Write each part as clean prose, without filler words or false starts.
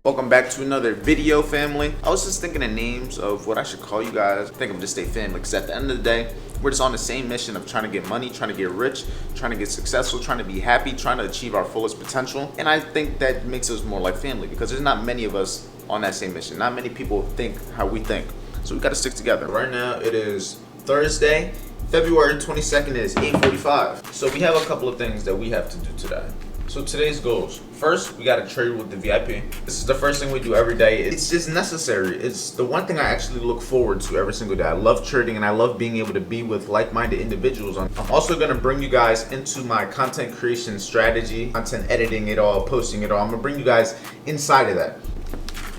Welcome back to another video, family. I was just thinking of names of what I should call you guys. I think I'm just stay family because at the end of the day, we're just on the same mission of trying to get money, trying to get rich, trying to get successful, trying to be happy, trying to achieve our fullest potential. And I think that makes us more like family because there's not many of us on that same mission. Not many people think how we think. So we got to stick together. Right now it is Thursday, February 22nd. It is 8:45. So we have a couple of things that we have to do today. So today's goals. First, we gotta trade with the VIP. This is the first thing we do every day. It's just necessary. It's the one thing I actually look forward to every single day. I love trading and I love being able to be with like-minded individuals. I'm also gonna bring you guys into my content creation strategy, content editing it all, posting it all. I'm gonna bring you guys inside of that.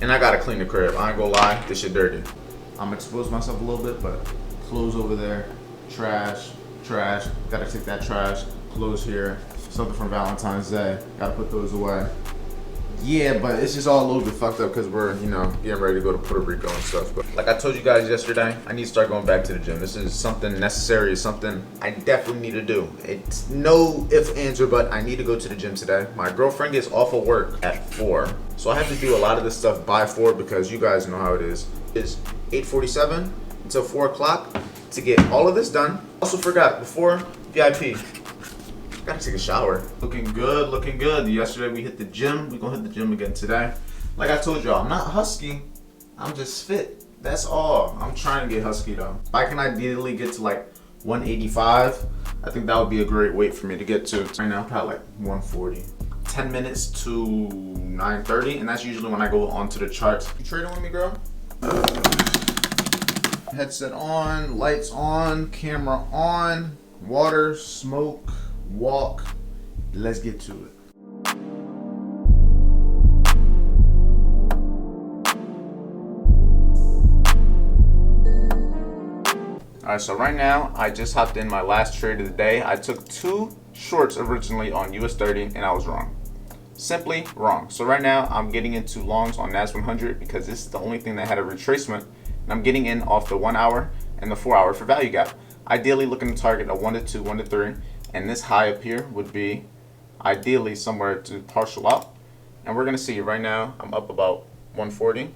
And I gotta clean the crib. I ain't gonna lie, this shit dirty. I'm gonna expose myself a little bit, but clothes over there, trash, gotta take that trash, clothes here. Something from Valentine's Day. Gotta put those away. Yeah, but it's just all a little bit fucked up because we're, getting ready to go to Puerto Rico and stuff. But like I told you guys yesterday, I need to start going back to the gym. This is something necessary. It's something I definitely need to do. It's no ifs, ands, or but. I need to go to the gym today. My girlfriend gets off of work at 4. So I have to do a lot of this stuff by 4 because you guys know how it is. It's 8:47 until 4 o'clock to get all of this done. Also forgot, before VIP, gotta take a shower. Looking good, looking good. Yesterday we hit the gym. We're gonna hit the gym again today. Like I told y'all, I'm not husky. I'm just fit. That's all. I'm trying to get husky though. If I can ideally get to like 185, I think that would be a great weight for me to get to. Right now, probably like 140. 10 minutes to 9:30, and that's usually when I go onto the charts. You trading with me, girl? Headset on, lights on, camera on, water, smoke, walk. Let's get to it. Alright, so right now I just hopped in my last trade of the day. I took 2 shorts originally on US 30 and I was wrong. Simply wrong. So right now I'm getting into longs on NAS 100 because this is the only thing that had a retracement, and I'm getting in off the 1 hour and the 4 hour for value gap. Ideally looking to target a 1 to 2, 1 to 3. And this high up here would be ideally somewhere to partial out. And we're gonna see right now, I'm up about 140.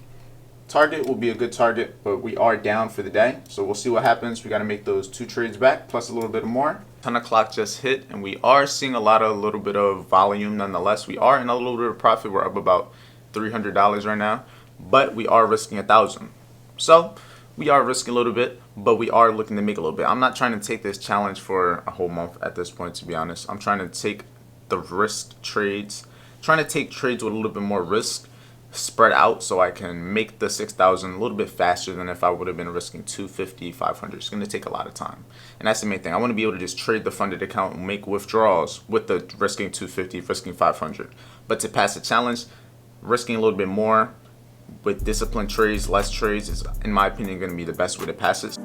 Target will be a good target, but we are down for the day. So we'll see what happens. We gotta make those 2 trades back, plus a little bit more. 10 o'clock just hit, and we are seeing a little bit of volume nonetheless. We are in a little bit of profit. We're up about $300 right now, but we are risking 1,000. So we are risking a little bit, but we are looking to make a little bit. I'm not trying to take this challenge for a whole month at this point, to be honest. I'm trying to take the risk trades, trying to take trades with a little bit more risk spread out so I can make the 6,000 a little bit faster than if I would have been risking 250, 500. It's going to take a lot of time. And that's the main thing. I want to be able to just trade the funded account and make withdrawals with the risking 250, risking 500. But to pass the challenge, risking a little bit more, with disciplined trades, less trades is, in my opinion, going to be the best way to pass it.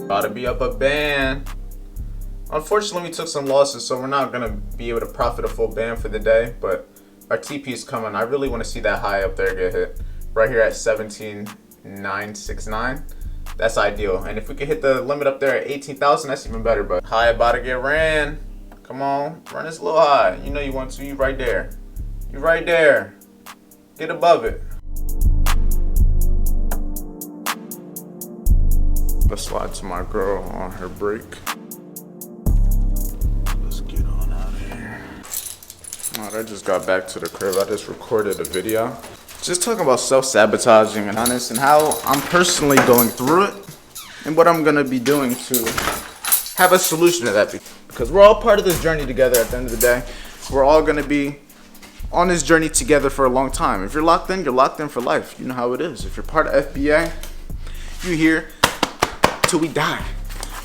About to be up a band. Unfortunately, we took some losses, so we're not going to be able to profit a full band for the day, but our TP is coming. I really want to see that high up there get hit. Right here at 17,969. That's ideal. And if we could hit the limit up there at 18,000, that's even better. But high about to get ran. Come on, run this a little high. You know you want to. You right there. You right there. Get above it. Let's slide to my girl on her break. Let's get on out of here. Alright, I just got back to the crib. I just recorded a video. Just talking about self-sabotaging and honest and how I'm personally going through it and what I'm going to be doing to have a solution to that. Because we're all part of this journey together at the end of the day. We're all going to be on this journey together for a long time. If you're locked in for life. You know how it is. If you're part of FBA, you're here till we die.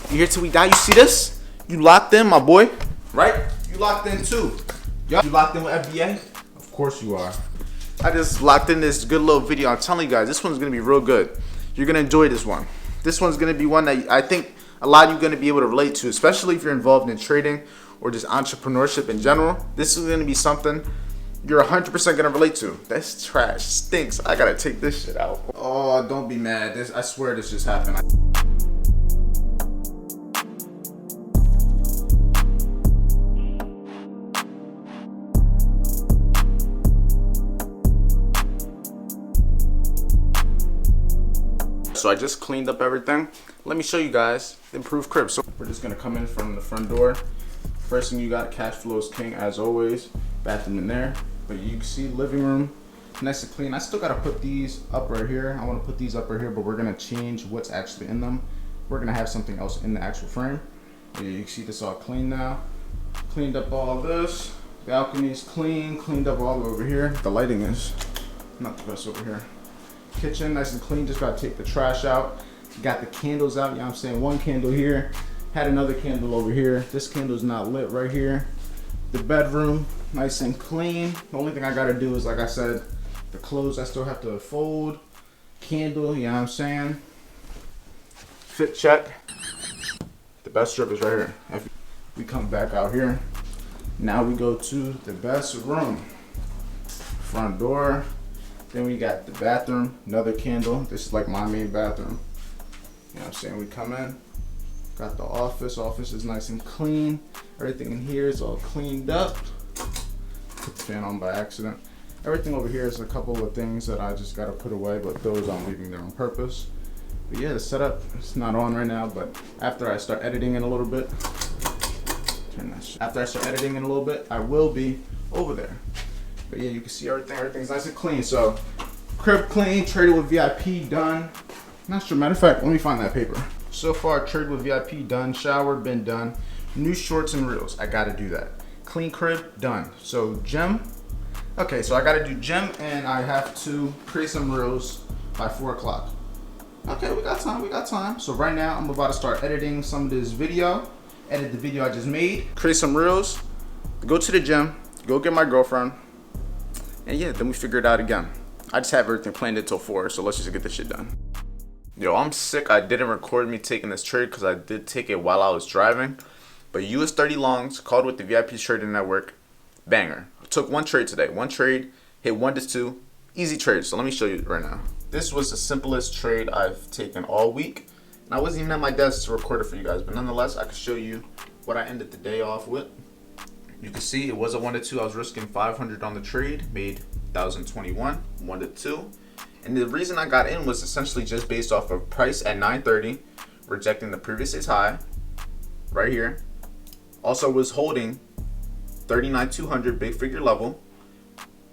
You're here till we die. You see this? You locked in, my boy. Right? You locked in too. You locked in with FBA? Of course you are. I just locked in this good little video. I'm telling you guys, this one's going to be real good. You're going to enjoy this one. This one's going to be one that I think a lot of you are going to be able to relate to, especially if you're involved in trading or just entrepreneurship in general. This is going to be something you're 100% gonna relate to. This trash stinks. I gotta take this shit out. Oh, don't be mad. I swear this just happened. So I just cleaned up everything. Let me show you guys the improved crib. So we're just gonna come in from the front door. First thing you got, cash flow is king as always. Bathroom in there. But you can see living room, nice and clean. I still gotta put these up right here. I wanna put these up right here, but we're gonna change what's actually in them. We're gonna have something else in the actual frame. Yeah, you can see this all clean now. Cleaned up all this. Balcony's clean, cleaned up all over here. The lighting is not the best over here. Kitchen nice and clean, just gotta take the trash out. Got the candles out, you know what I'm saying? One candle here, had another candle over here. This candle's not lit right here. The bedroom, nice and clean. The only thing I gotta do is, like I said, the clothes I still have to fold. Candle, you know what I'm saying? Fit check. The best strip is right here. If we come back out here, now we go to the best room. Front door. Then we got the bathroom, another candle. This is like my main bathroom. You know what I'm saying? We come in, got the office. Office is nice and clean. Everything in here is all cleaned up. Put the fan on by accident. Everything over here is a couple of things that I just gotta put away, but those I'm leaving there on purpose. But yeah, the setup, it's not on right now, but after I start editing in a little bit, after I start editing in a little bit, I will be over there. But yeah, you can see everything's nice and clean. So, crib clean, traded with VIP done. Not sure, matter of fact, let me find that paper. So far, traded with VIP done, shower been done. New shorts and reels, I gotta do that. Clean crib, done. So gym, okay, so I gotta do gym and I have to create some reels by 4 o'clock. Okay, we got time. So right now, I'm about to start editing some of this video. Edit the video I just made. Create some reels, go to the gym, go get my girlfriend. And yeah, then we figure it out again. I just have everything planned until 4, so let's just get this shit done. Yo, I'm sick. I didn't record me taking this trade because I did take it while I was driving. But US 30 longs, called with the VIP Trading Network, banger. I took one trade today. One trade, hit 1 to 2, easy trade. So let me show you right now. This was the simplest trade I've taken all week. And I wasn't even at my desk to record it for you guys. But nonetheless, I can show you what I ended the day off with. You can see it was a 1 to 2. I was risking 500 on the trade, made 1,021, 1 to 2. And the reason I got in was essentially just based off of price at 930, rejecting the previous day's high, right here. Also was holding 39,200 big figure level.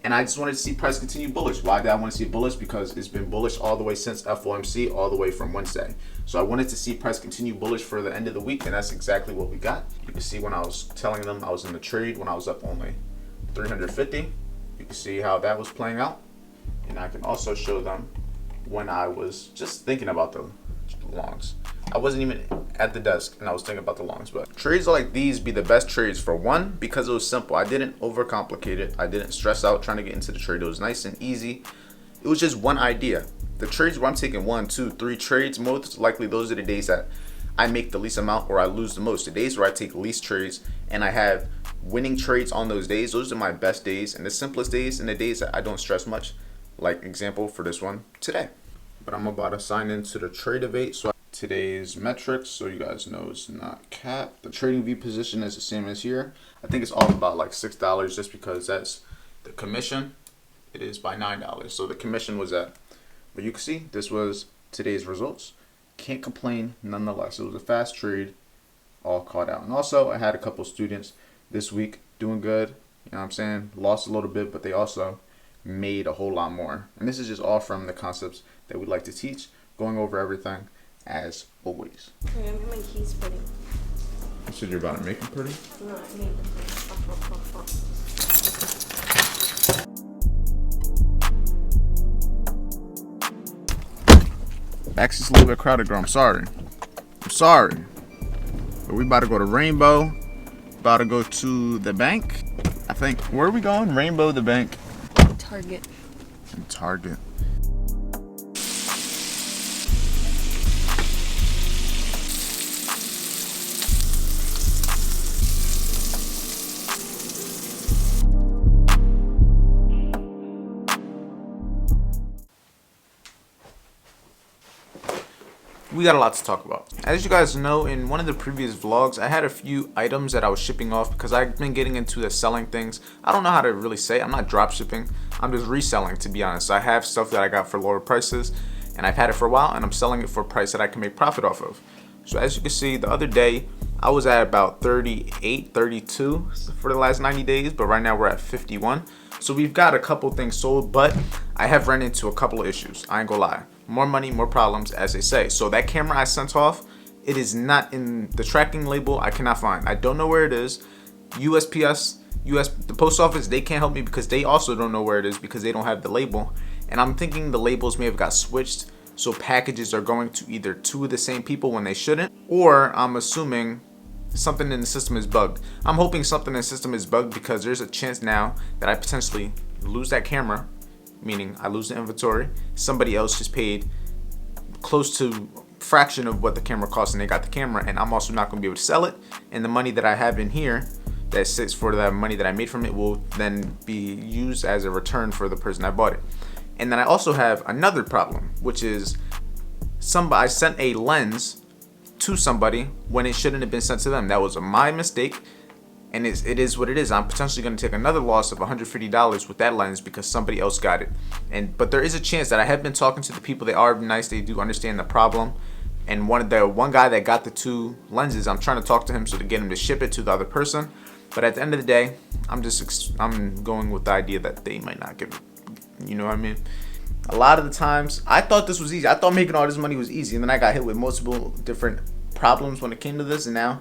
And I just wanted to see price continue bullish. Why did I want to see it bullish? Because it's been bullish all the way since FOMC, all the way from Wednesday. So I wanted to see price continue bullish for the end of the week, and that's exactly what we got. You can see when I was telling them I was in the trade, when I was up only 350, you can see how that was playing out. And I can also show them when I was just thinking about the longs. I wasn't even at the desk and I was thinking about the longs, but trades like these be the best trades for one, because it was simple. I didn't overcomplicate it. I didn't stress out trying to get into the trade. It was nice and easy. It was just one idea. The trades where I'm taking 1, 2, 3 trades, most likely those are the days that I make the least amount or I lose the most. The days where I take least trades and I have winning trades on those days, those are my best days and the simplest days, and the days that I don't stress much. Like example for this one today. But I'm about to sign into the Tradovate. So today's metrics, so you guys know it's not capped. The trading view position is the same as here. I think it's all about like $6 just because that's the commission. It is by $9. So the commission was at, but you can see this was today's results. Can't complain nonetheless. It was a fast trade, all caught out. And also I had a couple students this week doing good. You know what I'm saying? Lost a little bit, but they also made a whole lot more. And this is just all from the concepts that we like to teach, going over everything as always. I'm making my keys pretty. You said you're about to make them pretty? No, I made them pretty. Back's just a little bit crowded, girl. I'm sorry. But we about to go to Rainbow. About to go to the bank. I think. Where are we going? Rainbow, the bank. Target. And Target. we got a lot to talk about. As you guys know, in one of the previous vlogs, I had a few items that I was shipping off because I've been getting into the selling things. I don't know how to really say it. I'm not drop shipping. I'm just reselling, to be honest. I have stuff that I got for lower prices, and I've had it for a while, and I'm selling it for a price that I can make profit off of. So as you can see, the other day, I was at about 38, 32 for the last 90 days, but right now we're at 51. So we've got a couple things sold, but I have run into a couple of issues. I ain't gonna lie. More money, more problems, as they say. So that camera I sent off, it is not in the tracking label. I cannot find. I don't know where it is. USPS, the post office, they can't help me because they also don't know where it is because they don't have the label. And I'm thinking the labels may have got switched, so packages are going to either two of the same people when they shouldn't, or I'm assuming something in the system is bugged. I'm hoping something in the system is bugged because there's a chance now that I potentially lose that camera, meaning I lose the inventory. Somebody else just paid close to fraction of what the camera cost and they got the camera, and I'm also not going to be able to sell it. And the money that I have in here that sits for that money that I made from it will then be used as a return for the person that bought it. And then I also have another problem, which is I sent a lens to somebody when it shouldn't have been sent to them. That was my mistake, and it is what it is. I'm potentially going to take another loss of $150 with that lens because somebody else got it. But there is a chance that I have been talking to the people. They are nice. They do understand the problem. And one guy that got the two lenses, I'm trying to talk to him so to get him to ship it to the other person. But at the end of the day, I'm going with the idea that they might not give it. You know what I mean? A lot of the times, I thought this was easy. I thought making all this money was easy, and then I got hit with multiple different problems when it came to this, and now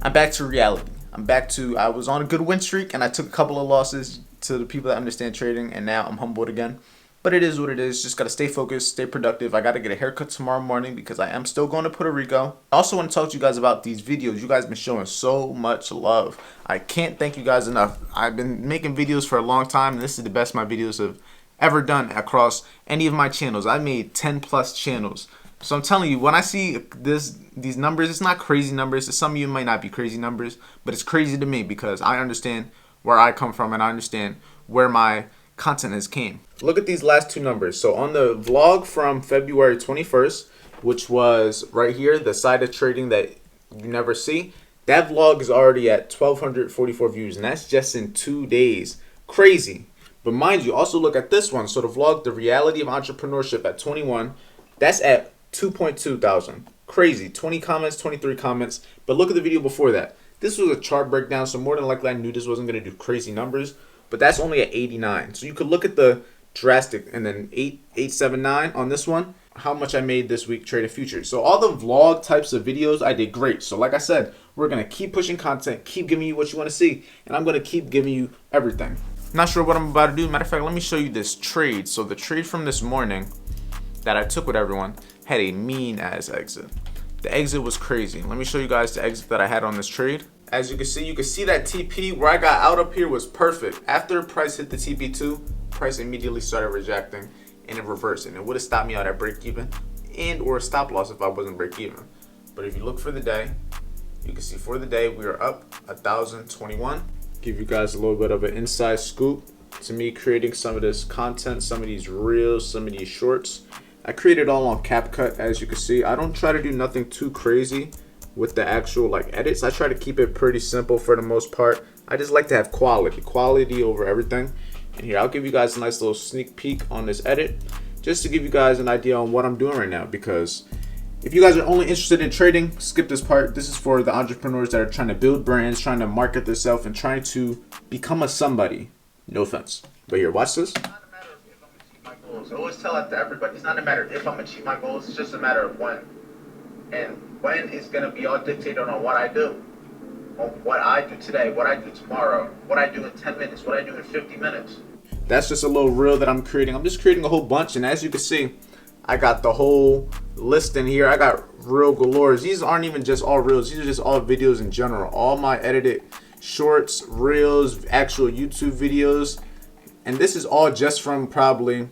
I'm back to reality. I was on a good win streak, and I took a couple of losses to the people that understand trading, and now I'm humbled again. But it is what it is. Just got to stay focused, stay productive. I got to get a haircut tomorrow morning because I am still going to Puerto Rico. I also want to talk to you guys about these videos. You guys have been showing so much love. I can't thank you guys enough. I've been making videos for a long time, and this is the best my videos have ever done across any of my channels. I made 10 plus channels. So I'm telling you, when I see these numbers, it's not crazy numbers. To some of you, it might not be crazy numbers, but it's crazy to me because I understand where I come from and I understand where my content has came. Look at these last two numbers. So on the vlog from February 21st, which was right here, the side of trading that you never see, that vlog is already at 1,244 views, and that's just in 2 days. Crazy. But mind you, also look at this one. So the vlog, The Reality of Entrepreneurship at 21, that's at 2.2 thousand. Crazy. 20 comments, 23 comments. But look at the video before that. This was a chart breakdown, so more than likely I knew this wasn't going to do crazy numbers. But that's only at 89. So you could look at the drastic, and then 879 on this one, how much I made this week trading futures. So all the vlog types of videos, I did great. So like I said, we're going to keep pushing content, keep giving you what you want to see, and I'm going to keep giving you everything. Not sure what I'm about to do. Matter of fact, let me show you this trade. So the trade from this morning that I took with everyone had a mean ass exit. The exit was crazy. Let me show you guys the exit that I had on this trade. As you can see that TP where I got out up here was perfect. After price hit the TP2, price immediately started rejecting and it reversed, and it would have stopped me out at break even and or stop loss if I wasn't break even. But if you look for the day, you can see for the day we are up 1,021. Give you guys a little bit of an inside scoop to me creating some of this content, some of these reels, some of these shorts. I created all on CapCut, as you can see. I don't try to do nothing too crazy with the actual edits. I try to keep it pretty simple for the most part. I just like to have quality over everything. And here, I'll give you guys a nice little sneak peek on this edit, just to give you guys an idea on what I'm doing right now, because if you guys are only interested in trading, skip this part. This is for the entrepreneurs that are trying to build brands, trying to market themselves, and trying to become a somebody. No offense. But here, watch this. It's not a matter of if I'm gonna achieve my goals. I always tell that to everybody. It's not a matter of if I'm gonna achieve my goals. It's just a matter of when. And when is gonna be all dictated on what I do. On what I do today, what I do tomorrow, what I do in 10 minutes, what I do in 50 minutes. That's just a little reel that I'm creating. I'm just creating a whole bunch, and as you can see, I got the whole list in here. I got reel galore. These aren't even just all reels. These are just all videos in general. All my edited shorts, reels, actual YouTube videos. And this is all just from probably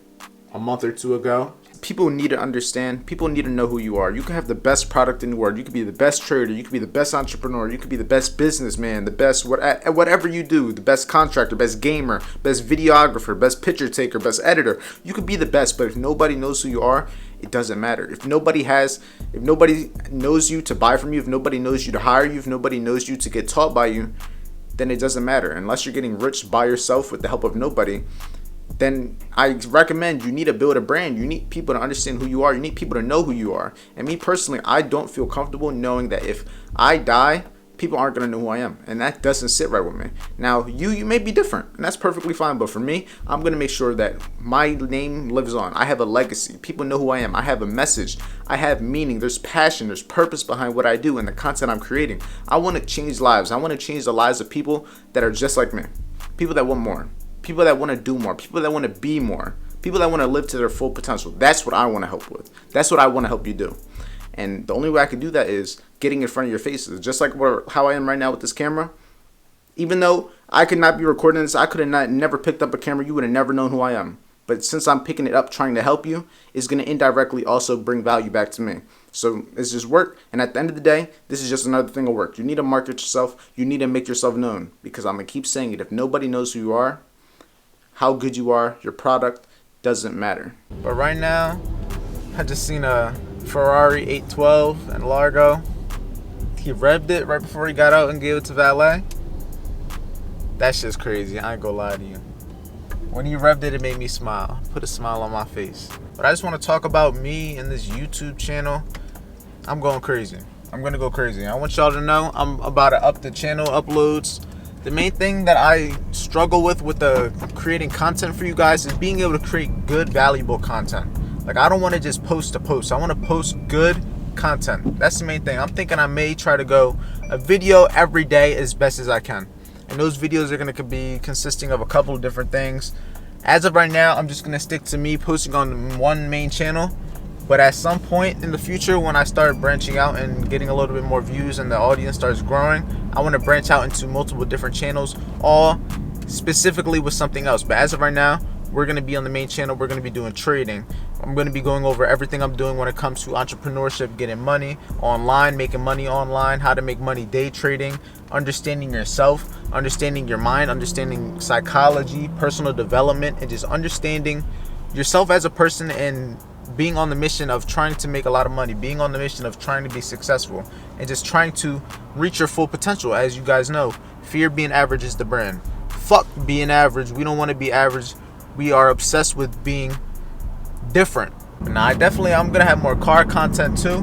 a month or two ago. People need to understand. People need to know who you are. You can have the best product in the world. You could be the best trader. You could be the best entrepreneur. You could be the best businessman, the best whatever you do, the best contractor, best gamer, best videographer, best picture taker, best editor. You could be the best, but if nobody knows who you are it doesn't matter. If nobody knows you to buy from you, if nobody knows you to hire you, if nobody knows you to get taught by you, then it doesn't matter. Unless you're getting rich by yourself with the help of nobody, then I recommend you need to build a brand. You need people to understand who you are. You need people to know who you are. And me personally, I don't feel comfortable knowing that if I die, people aren't going to know who I am. And that doesn't sit right with me. Now, you may be different, and that's perfectly fine. But for me, I'm going to make sure that my name lives on. I have a legacy. People know who I am. I have a message. I have meaning. There's passion. There's purpose behind what I do and the content I'm creating. I want to change lives. I want to change the lives of people that are just like me. People that want more. People that want to do more. People that want to be more. People that want to live to their full potential. That's what I want to help with. That's what I want to help you do. And the only way I can do that is getting in front of your faces. Just like how I am right now with this camera. Even though I could not be recording this, I could have never picked up a camera. You would have never known who I am. But since I'm picking it up, trying to help you, it's going to indirectly also bring value back to me. So it's just work. And at the end of the day, this is just another thing of work. You need to market yourself. You need to make yourself known. Because I'm going to keep saying it. If nobody knows who you are, how good you are, your product doesn't matter. But right now, I just seen a Ferrari 812 in Largo. He revved it right before he got out and gave it to valet. That's just crazy. I ain't gonna lie to you. When he revved it, it made me smile. Put a smile on my face. But I just want to talk about me and this YouTube channel. I'm going crazy. I'm gonna go crazy. I want y'all to know I'm about to up the channel uploads. The main thing that I struggle with the creating content for you guys is being able to create good, valuable content. Like, I don't want to just post to post. I want to post good content. That's the main thing. I'm thinking I may try to go a video every day as best as I can. And those videos are going to be consisting of a couple of different things. As of right now, I'm just going to stick to me posting on one main channel. But at some point in the future, when I start branching out and getting a little bit more views and the audience starts growing, I want to branch out into multiple different channels, all specifically with something else. But as of right now, we're going to be on the main channel. We're going to be doing trading. I'm going to be going over everything I'm doing when it comes to entrepreneurship, getting money online, making money online, how to make money day trading, understanding yourself, understanding your mind, understanding psychology, personal development, and just understanding yourself as a person and being on the mission of trying to make a lot of money, being on the mission of trying to be successful, and just trying to reach your full potential. As you guys know, fear being average is the brand. Fuck being average. We don't want to be average. We are obsessed with being different. Now, I'm gonna have more car content too.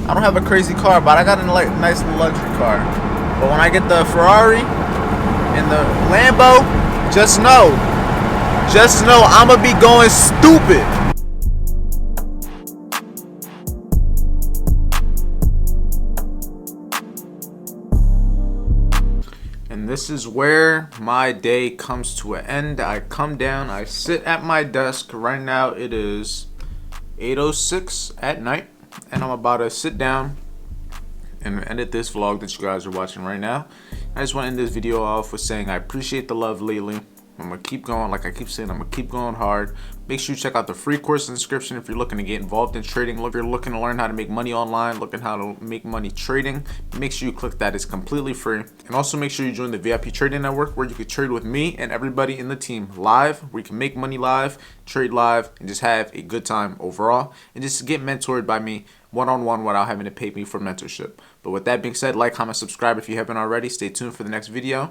I don't have a crazy car, but I got a nice luxury car. But when I get the Ferrari and the Lambo, just know I'm gonna be going stupid. And this is where my day comes to an end. I come down, I sit at my desk. Right now it is 8:06 at night, and I'm about to sit down and edit this vlog that you guys are watching right now. I just want to end this video off with saying I appreciate the love lately. I'm going to keep going. Like I keep saying, I'm going to keep going hard. Make sure you check out the free course in the description if you're looking to get involved in trading. If you're looking to learn how to make money online, looking how to make money trading, make sure you click that. It's completely free. And also make sure you join the VIP Trading Network, where you can trade with me and everybody in the team live, where you can make money live, trade live, and just have a good time overall. And just get mentored by me one-on-one without having to pay me for mentorship. But with that being said, like, comment, subscribe if you haven't already. Stay tuned for the next video.